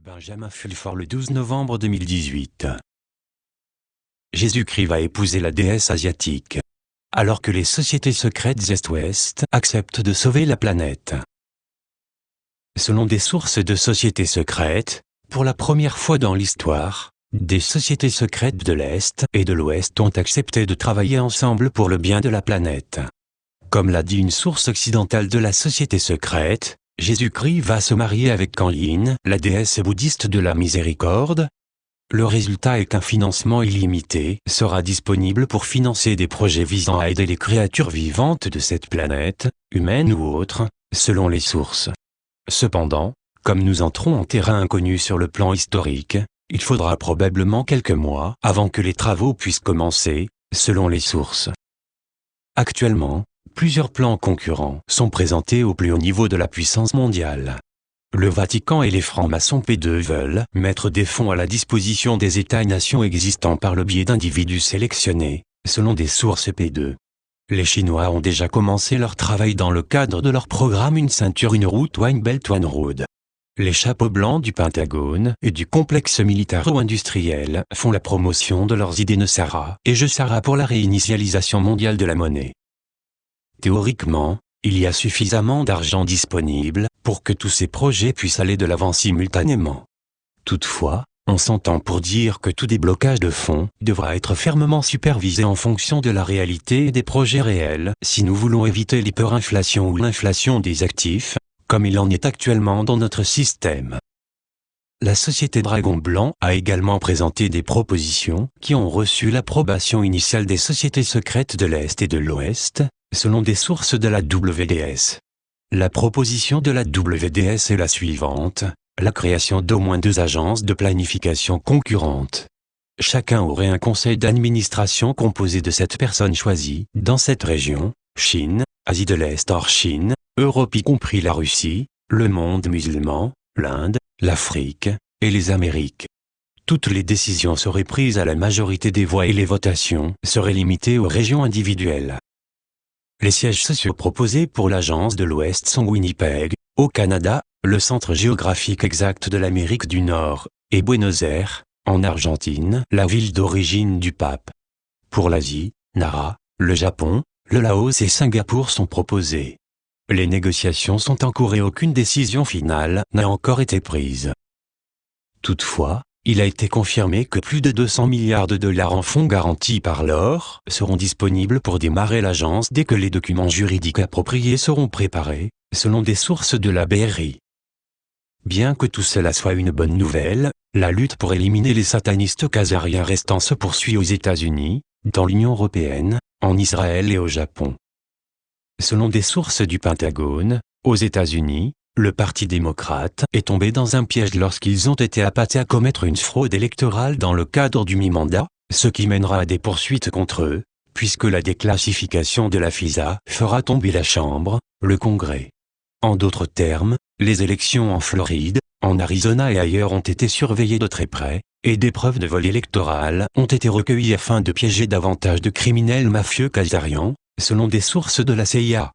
Benjamin Fulford le 12 novembre 2018. Jésus-Christ va épouser la déesse asiatique. Alors que les sociétés secrètes Est-Ouest acceptent de sauver la planète. Selon des sources de sociétés secrètes, pour la première fois dans l'histoire, des sociétés secrètes de l'Est et de l'Ouest ont accepté de travailler ensemble pour le bien de la planète. Comme l'a dit une source occidentale de la société secrète, Jésus-Christ va se marier avec Kuan-Yin, la déesse bouddhiste de la miséricorde. Le résultat est qu'un financement illimité sera disponible pour financer des projets visant à aider les créatures vivantes de cette planète, humaines ou autres, selon les sources. Cependant, comme nous entrons en terrain inconnu sur le plan historique, il faudra probablement quelques mois avant que les travaux puissent commencer, selon les sources. Actuellement, plusieurs plans concurrents sont présentés au plus haut niveau de la puissance mondiale. Le Vatican et les francs-maçons P2 veulent mettre des fonds à la disposition des États-nations existants par le biais d'individus sélectionnés, selon des sources P2. Les Chinois ont déjà commencé leur travail dans le cadre de leur programme Une ceinture, une route, One Belt, One Road. Les chapeaux blancs du Pentagone et du complexe militaro-industriel font la promotion de leurs idées NESARA et JESARA pour la réinitialisation mondiale de la monnaie. Théoriquement, il y a suffisamment d'argent disponible pour que tous ces projets puissent aller de l'avant simultanément. Toutefois, on s'entend pour dire que tout déblocage de fonds devra être fermement supervisé en fonction de la réalité et des projets réels si nous voulons éviter l'hyperinflation ou l'inflation des actifs, comme il en est actuellement dans notre système. La société Dragon Blanc a également présenté des propositions qui ont reçu l'approbation initiale des sociétés secrètes de l'Est et de l'Ouest, selon des sources de la WDS. La proposition de la WDS est la suivante, la création d'au moins 2 agences de planification concurrentes. Chacun aurait un conseil d'administration composé de 7 personnes choisies dans cette région, Chine, Asie de l'Est hors Chine, Europe y compris la Russie, le monde musulman, l'Inde, l'Afrique et les Amériques. Toutes les décisions seraient prises à la majorité des voix et les votations seraient limitées aux régions individuelles. Les sièges sociaux proposés pour l'agence de l'Ouest sont Winnipeg, au Canada, le centre géographique exact de l'Amérique du Nord, et Buenos Aires, en Argentine, la ville d'origine du pape. Pour l'Asie, Nara, le Japon, le Laos et Singapour sont proposés. Les négociations sont en cours et aucune décision finale n'a encore été prise. Toutefois, il a été confirmé que plus de 200 milliards de dollars en fonds garantis par l'OR seront disponibles pour démarrer l'agence dès que les documents juridiques appropriés seront préparés, selon des sources de la BRI. Bien que tout cela soit une bonne nouvelle, la lutte pour éliminer les satanistes khazariens restants se poursuit aux États-Unis, dans l'Union européenne, en Israël et au Japon. Selon des sources du Pentagone, aux États-Unis, le Parti démocrate est tombé dans un piège lorsqu'ils ont été appâtés à commettre une fraude électorale dans le cadre du mi-mandat, ce qui mènera à des poursuites contre eux, puisque la déclassification de la FISA fera tomber la Chambre, le Congrès. En d'autres termes, les élections en Floride, en Arizona et ailleurs ont été surveillées de très près, et des preuves de vol électoral ont été recueillies afin de piéger davantage de criminels mafieux khazarians, selon des sources de la CIA.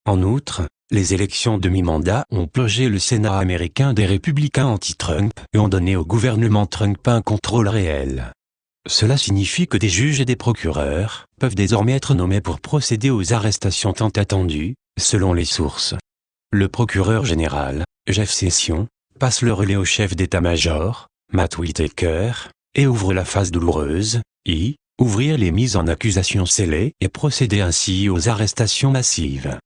En outre, les élections de mi-mandat ont plongé le Sénat américain des républicains anti-Trump et ont donné au gouvernement Trump un contrôle réel. Cela signifie que des juges et des procureurs peuvent désormais être nommés pour procéder aux arrestations tant attendues, selon les sources. Le procureur général, Jeff Sessions, passe le relais au chef d'état-major, Matt Whitaker, et ouvre la phase douloureuse, ouvrir les mises en accusation scellées et procéder ainsi aux arrestations massives.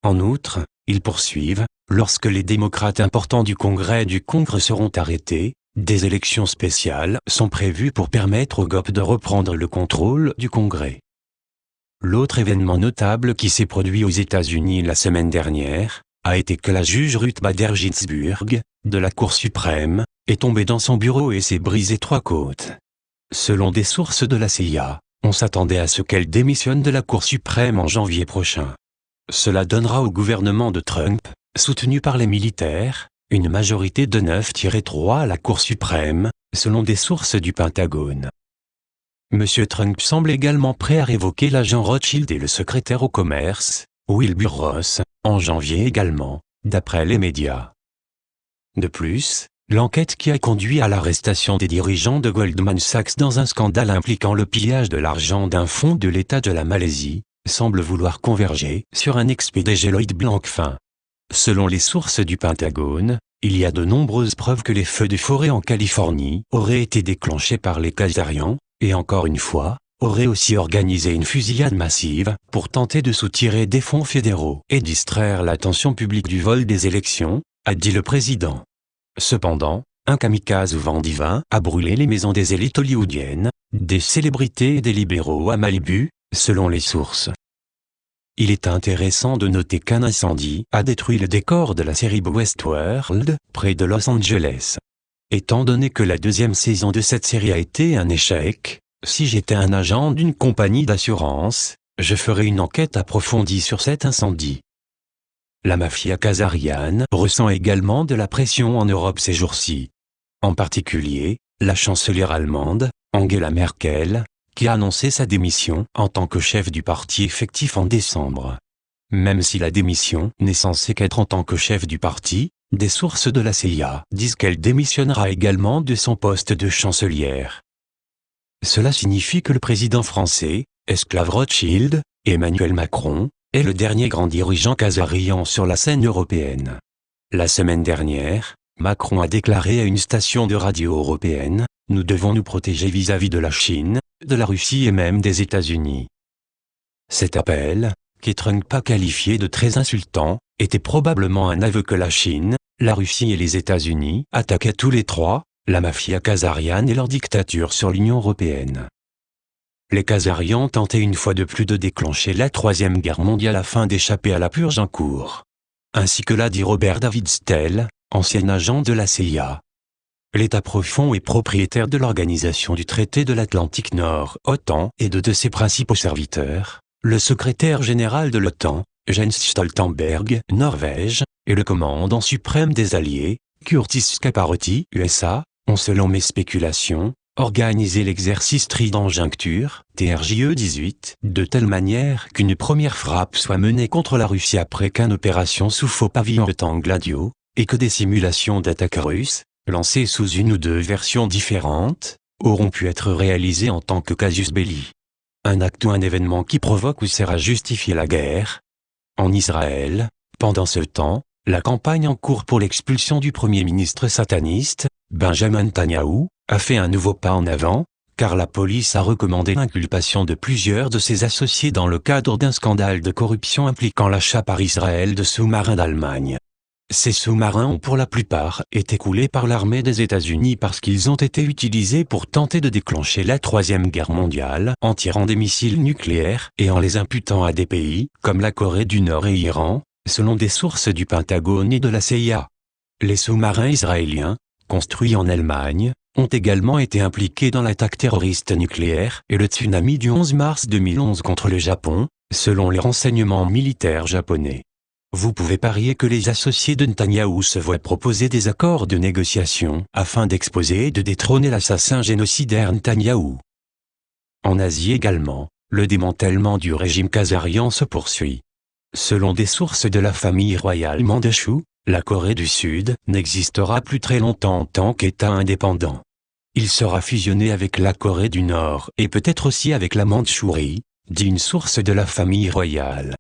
En outre, ils poursuivent, lorsque les démocrates importants du Congrès et du Congrès seront arrêtés, des élections spéciales sont prévues pour permettre au GOP de reprendre le contrôle du Congrès. L'autre événement notable qui s'est produit aux États-Unis la semaine dernière, a été que la juge Ruth Bader Ginsburg, de la Cour suprême, est tombée dans son bureau et s'est brisé 3 côtes. Selon des sources de la CIA, on s'attendait à ce qu'elle démissionne de la Cour suprême en janvier prochain. Cela donnera au gouvernement de Trump, soutenu par les militaires, une majorité de 9-3 à la Cour suprême, selon des sources du Pentagone. M. Trump semble également prêt à révoquer l'agent Rothschild et le secrétaire au commerce, Wilbur Ross, en janvier également, d'après les médias. De plus, l'enquête qui a conduit à l'arrestation des dirigeants de Goldman Sachs dans un scandale impliquant le pillage de l'argent d'un fonds de l'État de la Malaisie, semble vouloir converger sur un ex-PDG Lloyd Blankfein. Selon les sources du Pentagone, il y a de nombreuses preuves que les feux de forêt en Californie auraient été déclenchés par les Khazarians, et encore une fois, auraient aussi organisé une fusillade massive pour tenter de soutirer des fonds fédéraux et distraire l'attention publique du vol des élections, a dit le président. Cependant, un kamikaze au vent divin a brûlé les maisons des élites hollywoodiennes, des célébrités et des libéraux à Malibu, selon les sources. Il est intéressant de noter qu'un incendie a détruit le décor de la série Westworld, près de Los Angeles. Étant donné que la deuxième saison de cette série a été un échec, si j'étais un agent d'une compagnie d'assurance, je ferais une enquête approfondie sur cet incendie. La mafia khazariane ressent également de la pression en Europe ces jours-ci. En particulier, la chancelière allemande, Angela Merkel, qui a annoncé sa démission en tant que chef du parti effectif en décembre. Même si la démission n'est censée qu'être en tant que chef du parti, des sources de la CIA disent qu'elle démissionnera également de son poste de chancelière. Cela signifie que le président français, esclave Rothschild, Emmanuel Macron, est le dernier grand dirigeant khazarian sur la scène européenne. La semaine dernière, Macron a déclaré à une station de radio européenne « Nous devons nous protéger vis-à-vis de la Chine, de la Russie et même des États-Unis ». Cet appel, qui Trump a qualifié de très insultant, était probablement un aveu que la Chine, la Russie et les États-Unis attaquaient tous les trois, la mafia khazariane et leur dictature sur l'Union européenne. Les Khazarians tentaient une fois de plus de déclencher la Troisième Guerre mondiale afin d'échapper à la purge en cours. Ainsi que l'a dit Robert David Stell, ancien agent de la CIA. L'État profond est propriétaire de l'Organisation du Traité de l'Atlantique Nord, OTAN, et de ses principaux serviteurs, le secrétaire général de l'OTAN, Jens Stoltenberg, Norvège, et le commandant suprême des Alliés, Curtis Scaparotti, USA, ont selon mes spéculations, organisé l'exercice Trident Juncture, TRJE 18, de telle manière qu'une première frappe soit menée contre la Russie après qu'une opération sous faux pavillon OTAN Gladio, et que des simulations d'attaque russes, lancées sous une ou deux versions différentes, auront pu être réalisées en tant que casus belli. Un acte ou un événement qui provoque ou sert à justifier la guerre. En Israël, pendant ce temps, la campagne en cours pour l'expulsion du Premier ministre sataniste, Benjamin Netanyahou, a fait un nouveau pas en avant, car la police a recommandé l'inculpation de plusieurs de ses associés dans le cadre d'un scandale de corruption impliquant l'achat par Israël de sous-marins d'Allemagne. Ces sous-marins ont pour la plupart été coulés par l'armée des États-Unis parce qu'ils ont été utilisés pour tenter de déclencher la Troisième Guerre mondiale en tirant des missiles nucléaires et en les imputant à des pays comme la Corée du Nord et Iran, selon des sources du Pentagone et de la CIA. Les sous-marins israéliens, construits en Allemagne, ont également été impliqués dans l'attaque terroriste nucléaire et le tsunami du 11 mars 2011 contre le Japon, selon les renseignements militaires japonais. Vous pouvez parier que les associés de Netanyahou se voient proposer des accords de négociation afin d'exposer et de détrôner l'assassin génocidaire Netanyahou. En Asie également, le démantèlement du régime khazarian se poursuit. Selon des sources de la famille royale Mandchou, la Corée du Sud n'existera plus très longtemps en tant qu'État indépendant. Il sera fusionné avec la Corée du Nord et peut-être aussi avec la Mandchourie, dit une source de la famille royale.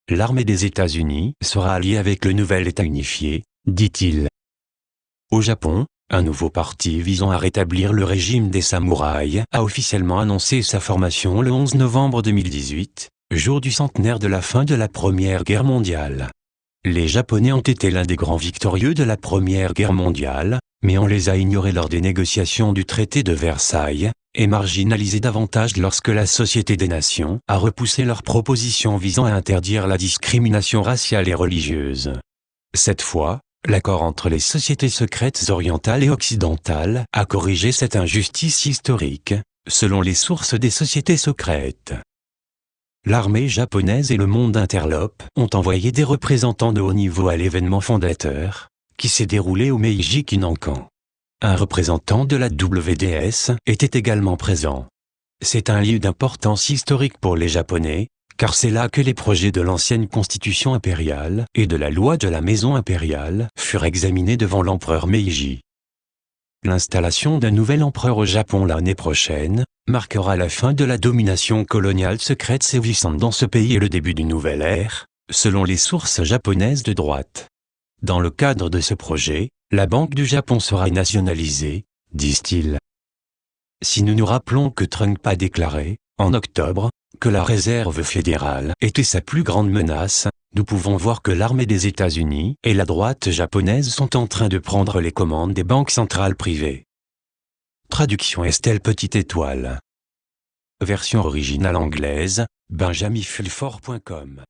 L'armée des États-Unis sera alliée avec le nouvel État unifié, dit-il. Au Japon, un nouveau parti visant à rétablir le régime des samouraïs a officiellement annoncé sa formation le 11 novembre 2018, jour du centenaire de la fin de la Première Guerre mondiale. Les Japonais ont été l'un des grands victorieux de la Première Guerre mondiale, mais on les a ignorés lors des négociations du traité de Versailles, et marginalisés davantage lorsque la Société des Nations a repoussé leurs propositions visant à interdire la discrimination raciale et religieuse. Cette fois, l'accord entre les sociétés secrètes orientales et occidentales a corrigé cette injustice historique, selon les sources des sociétés secrètes. L'armée japonaise et le monde interlope ont envoyé des représentants de haut niveau à l'événement fondateur, qui s'est déroulé au Meiji Kinankan. Un représentant de la WDS était également présent. C'est un lieu d'importance historique pour les Japonais, car c'est là que les projets de l'ancienne constitution impériale et de la loi de la maison impériale furent examinés devant l'empereur Meiji. L'installation d'un nouvel empereur au Japon l'année prochaine marquera la fin de la domination coloniale secrète sévissante dans ce pays et le début d'une nouvelle ère, selon les sources japonaises de droite. Dans le cadre de ce projet, la Banque du Japon sera nationalisée, disent-ils. Si nous nous rappelons que Trump a déclaré, en octobre, que la Réserve fédérale était sa plus grande menace, nous pouvons voir que l'armée des États-Unis et la droite japonaise sont en train de prendre les commandes des banques centrales privées. Traduction Estelle Petite Étoile. Version originale anglaise, benjaminfulfort.com